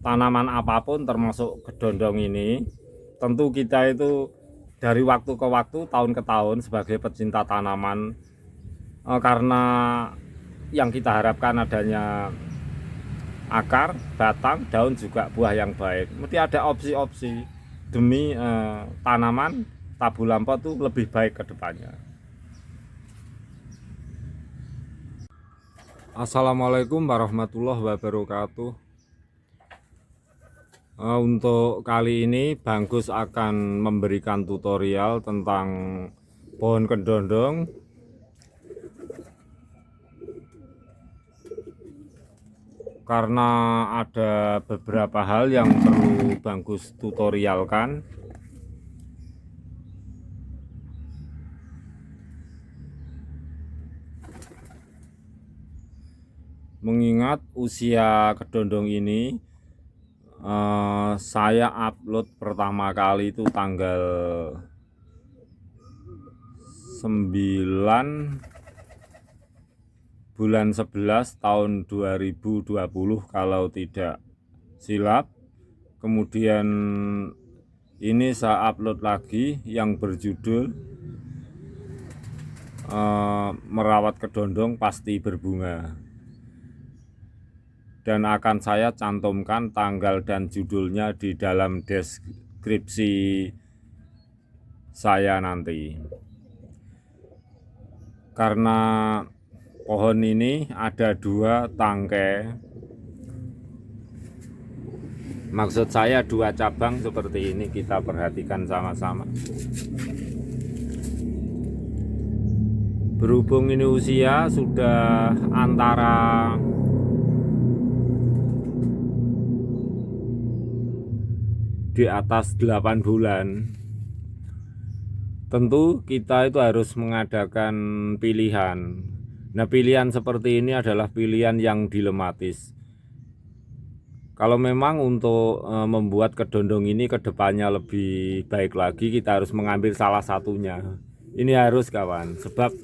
tanaman apapun termasuk kedondong ini, tentu kita itu dari waktu ke waktu, tahun ke tahun sebagai pecinta tanaman, karena yang kita harapkan adanya akar, batang, daun juga buah yang baik. Mesti ada opsi-opsi demi tanaman tabu lampau itu lebih baik ke depannya. Assalamualaikum warahmatullahi wabarakatuh. Untuk kali ini Banggus akan memberikan tutorial tentang pohon kedondong. Karena ada beberapa hal yang perlu Banggus tutorialkan. Mengingat usia kedondong ini saya upload pertama kali itu tanggal 9 bulan 11 tahun 2020 kalau tidak silap. Kemudian ini saya upload lagi yang berjudul merawat kedondong pasti berbunga, dan akan saya cantumkan tanggal dan judulnya di dalam deskripsi saya nanti. Karena pohon ini ada 2 tangkai, maksud saya 2 cabang seperti ini, kita perhatikan sama-sama. Berhubung ini usia sudah antara di atas 8 bulan, tentu kita itu harus mengadakan pilihan. Nah, pilihan seperti ini adalah pilihan yang dilematis. Kalau memang untuk membuat kedondong ini ke depannya lebih baik lagi, kita harus mengambil salah satunya. Ini harus kawan, sebab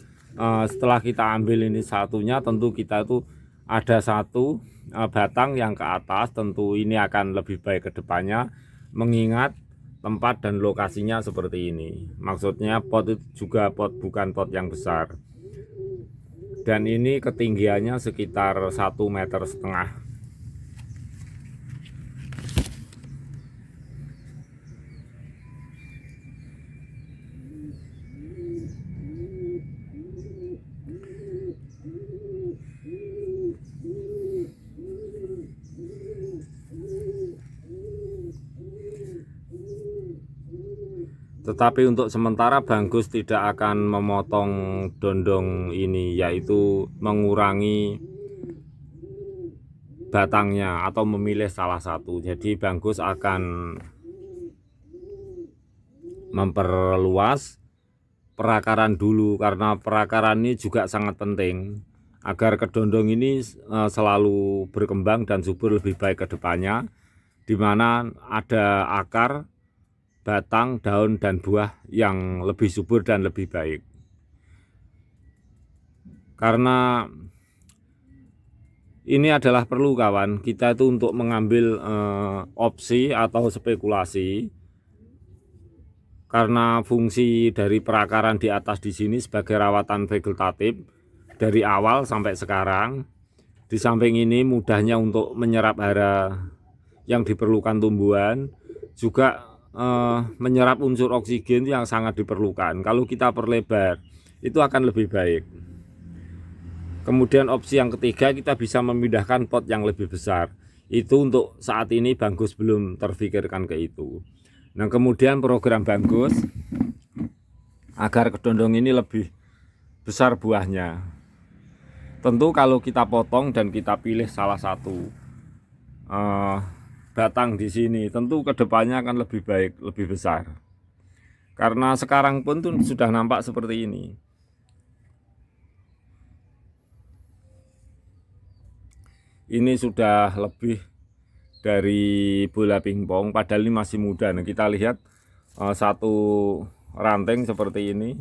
setelah kita ambil ini satunya, tentu kita itu ada satu batang yang ke atas, tentu ini akan lebih baik ke depannya, mengingat tempat dan lokasinya seperti ini. Maksudnya pot itu juga pot, bukan pot yang besar. Dan ini ketinggiannya sekitar 1,5 meter. Tetapi untuk sementara Banggus tidak akan memotong dondong ini, yaitu mengurangi batangnya atau memilih salah satu. Jadi Banggus akan memperluas perakaran dulu, karena perakaran ini juga sangat penting agar kedondong ini selalu berkembang dan subur lebih baik ke depannya, di mana ada akar, batang, daun, dan buah yang lebih subur dan lebih baik. Karena ini adalah perlu kawan, kita itu untuk mengambil opsi atau spekulasi, karena fungsi dari perakaran di atas di sini sebagai rawatan vegetatif dari awal sampai sekarang. Di samping ini mudahnya untuk menyerap hara yang diperlukan tumbuhan, juga menyerap unsur oksigen yang sangat diperlukan. Kalau kita perlebar itu akan lebih baik. Kemudian opsi yang ketiga, kita bisa memindahkan pot yang lebih besar. Itu untuk saat ini Banggus belum terfikirkan ke itu. Nah, kemudian program Banggus agar kedondong ini lebih besar buahnya, tentu kalau kita potong dan kita pilih salah satu batang di sini, tentu kedepannya akan lebih baik, lebih besar. Karena sekarang pun tuh sudah nampak seperti ini. Ini sudah lebih dari bola pingpong, padahal ini masih muda. Nah, kita lihat satu ranting seperti ini.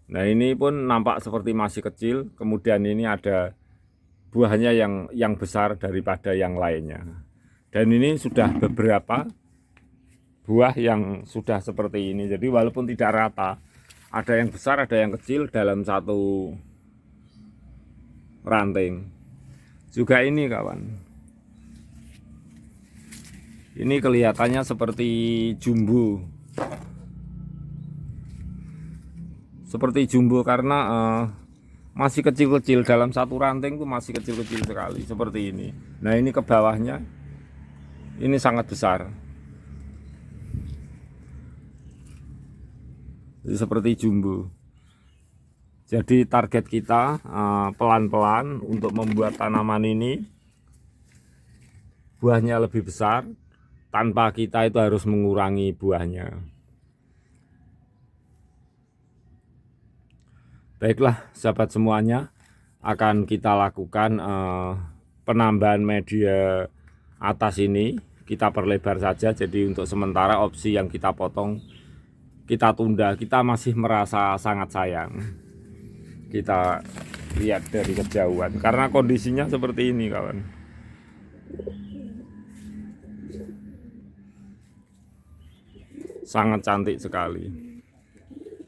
Nah, ini pun nampak seperti masih kecil. Kemudian ini ada buahnya yang besar daripada yang lainnya. Dan ini sudah beberapa buah yang sudah seperti ini. Jadi walaupun tidak rata, ada yang besar, ada yang kecil dalam satu ranting. Juga ini kawan, ini kelihatannya seperti jumbo, karena masih kecil-kecil, dalam satu ranting itu masih kecil-kecil sekali seperti ini. Nah ini ke bawahnya, ini sangat besar. Jadi seperti jumbo. Jadi target kita pelan-pelan untuk membuat tanaman ini buahnya lebih besar, tanpa kita itu harus mengurangi buahnya. Baiklah sahabat semuanya, akan kita lakukan penambahan media atas ini, kita perlebar saja. Jadi untuk sementara opsi yang kita potong kita tunda, kita masih merasa sangat sayang. Kita lihat dari kejauhan karena kondisinya seperti ini kawan. Sangat cantik sekali.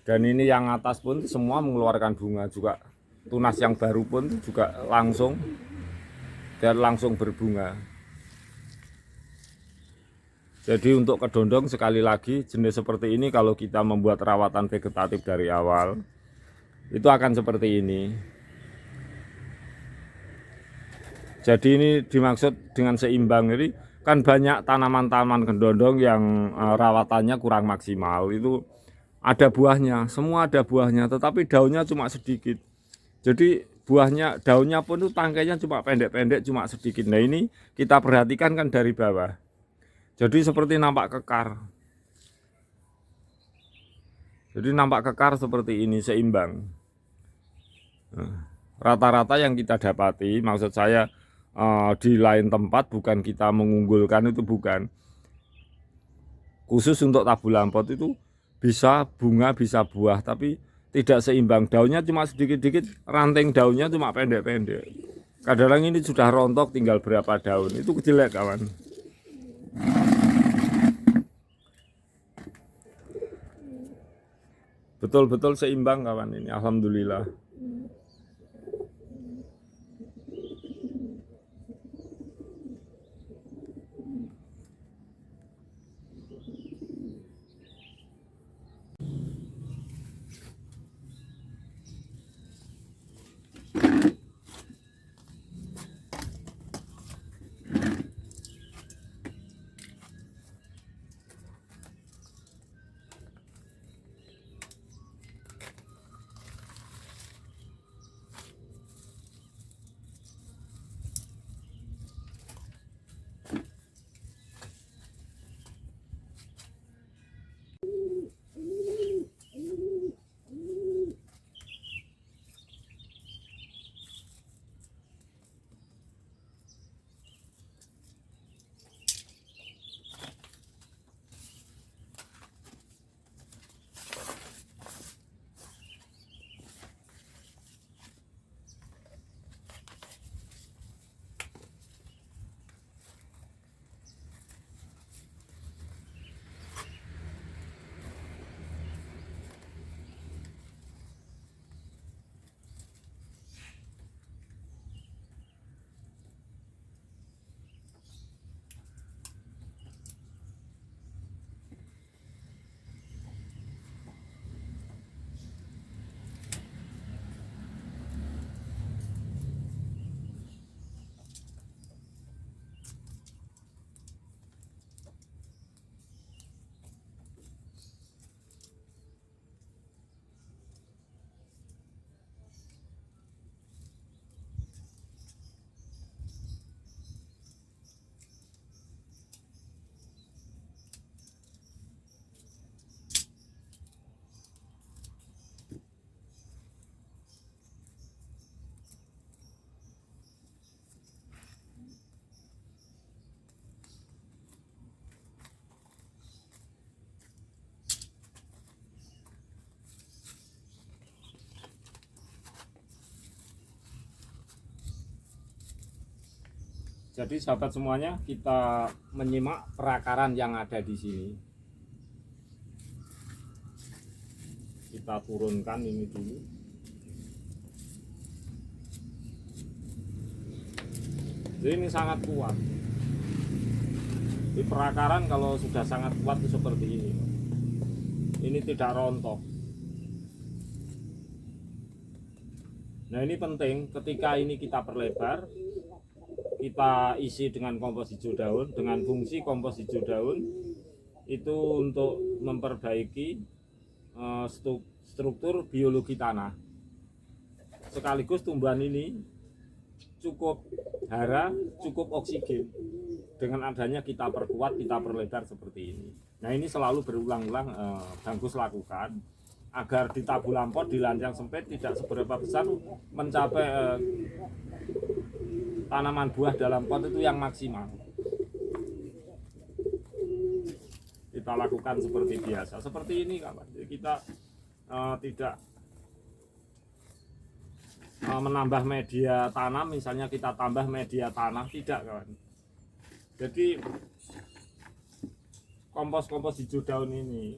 Dan ini yang atas pun semua mengeluarkan bunga juga. Tunas yang baru pun juga langsung berbunga. Jadi untuk kedondong sekali lagi jenis seperti ini kalau kita membuat rawatan vegetatif dari awal itu akan seperti ini. Jadi ini dimaksud dengan seimbang. Jadi kan banyak tanaman-tanaman kedondong yang rawatannya kurang maksimal. Itu ada buahnya, semua ada buahnya, tetapi daunnya cuma sedikit. Jadi buahnya, daunnya pun itu tangkainya cuma pendek-pendek, cuma sedikit. Nah ini kita perhatikan kan dari bawah. Jadi seperti nampak kekar. Jadi nampak kekar seperti ini, seimbang. Rata-rata yang kita dapati, maksud saya di lain tempat, bukan kita mengunggulkan, itu bukan. Khusus untuk tabu lampot itu bisa bunga, bisa buah, tapi tidak seimbang. Daunnya cuma sedikit-sedikit, ranting daunnya cuma pendek-pendek. Kadang ini sudah rontok, tinggal berapa daun. Itu jelek kawan. Betul-betul seimbang kawan ini, alhamdulillah. Jadi sahabat semuanya, kita menyimak perakaran yang ada di sini. Kita turunkan ini dulu. Jadi ini sangat kuat. Di perakaran kalau sudah sangat kuat itu seperti ini. Ini tidak rontok. Nah ini penting, ketika ini kita perlebar, kita isi dengan kompos hijau daun. Dengan fungsi kompos hijau daun itu untuk memperbaiki struktur biologi tanah, sekaligus tumbuhan ini cukup hara, cukup oksigen. Dengan adanya kita perkuat, kita perlebar seperti ini. Nah ini selalu berulang-ulang Bangkus lakukan, agar di tabu lampot, di lancang sempit tidak seberapa besar mencapai tanaman buah dalam pot itu yang maksimal. Kita lakukan seperti biasa, seperti ini kawan. Jadi kita tidak menambah media tanam, misalnya kita tambah media tanah, tidak kawan. Jadi kompos hijau daun ini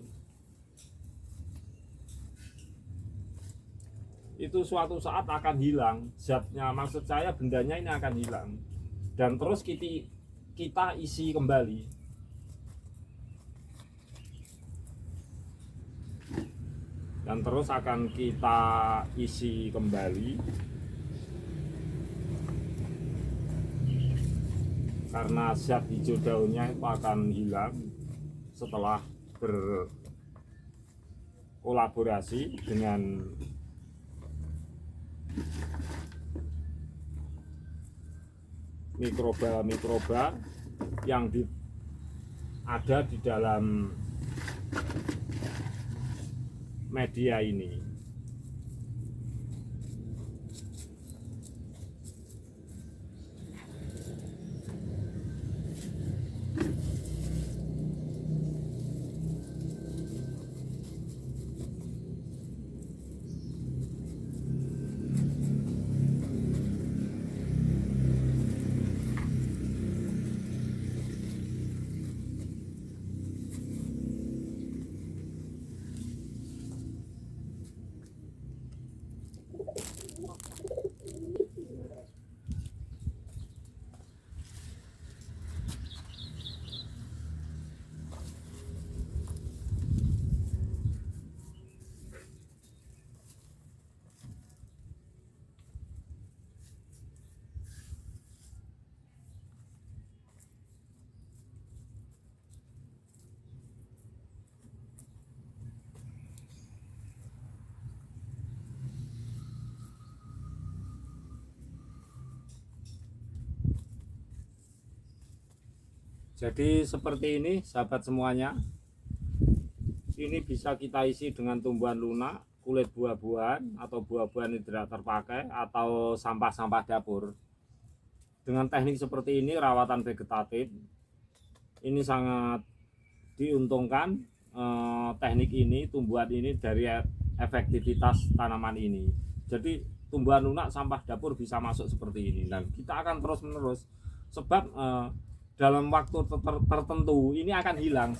itu suatu saat akan hilang zatnya, maksud saya bendanya ini akan hilang, dan terus kita isi kembali. Dan terus akan kita isi kembali, karena zat hijau daunnya itu akan hilang setelah berkolaborasi dengan mikroba yang ada di dalam media ini. Jadi seperti ini sahabat semuanya. Ini bisa kita isi dengan tumbuhan lunak, kulit buah-buahan, atau buah-buahan yang tidak terpakai, atau sampah-sampah dapur. Dengan teknik seperti ini, rawatan vegetatif ini sangat diuntungkan. Teknik ini, tumbuhan ini dari efektivitas tanaman ini. Jadi tumbuhan lunak, sampah dapur bisa masuk seperti ini, dan kita akan terus menerus, sebab dalam waktu tertentu ini akan hilang,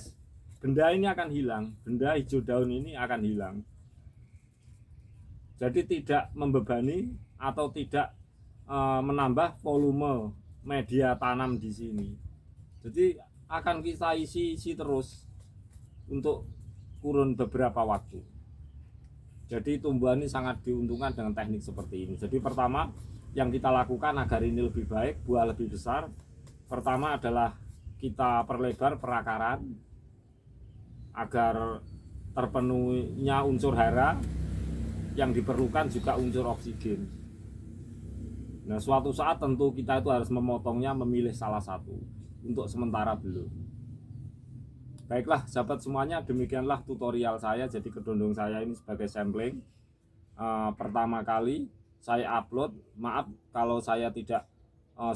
benda ini akan hilang, benda hijau daun ini akan hilang. Jadi tidak membebani atau tidak menambah volume media tanam di sini. Jadi akan kita isi terus untuk kurun beberapa waktu. Jadi tumbuhan ini sangat diuntungkan dengan teknik seperti ini. Jadi pertama yang kita lakukan agar ini lebih baik, buah lebih besar, pertama adalah kita perlebar perakaran agar terpenuhinya unsur hara, yang diperlukan juga unsur oksigen. Nah suatu saat tentu kita itu harus memotongnya, memilih salah satu, untuk sementara belum. Baiklah sahabat semuanya, demikianlah tutorial saya. Jadi kedondong saya ini sebagai sampling pertama kali saya upload. Maaf kalau saya tidak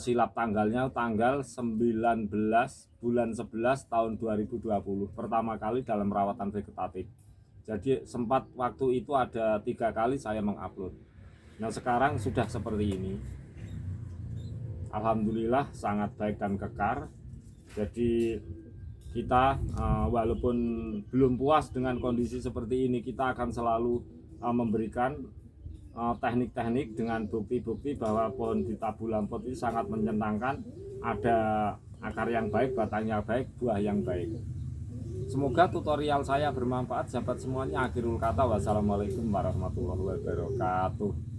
silap tanggalnya, tanggal 19 bulan 11 tahun 2020, pertama kali dalam rawatan vegetatif. Jadi sempat waktu itu ada 3 kali saya mengupload. Nah sekarang sudah seperti ini. alhamdulillah sangat baik dan kekar. Jadi kita walaupun belum puas dengan kondisi seperti ini, kita akan selalu memberikan teknik-teknik dengan bukti-bukti bahwa pohon Tita Bulampot ini sangat menyenangkan, ada akar yang baik, batangnya baik, buah yang baik. Semoga tutorial saya bermanfaat sahabat semuanya. Akhirul kata, wassalamualaikum warahmatullahi wabarakatuh.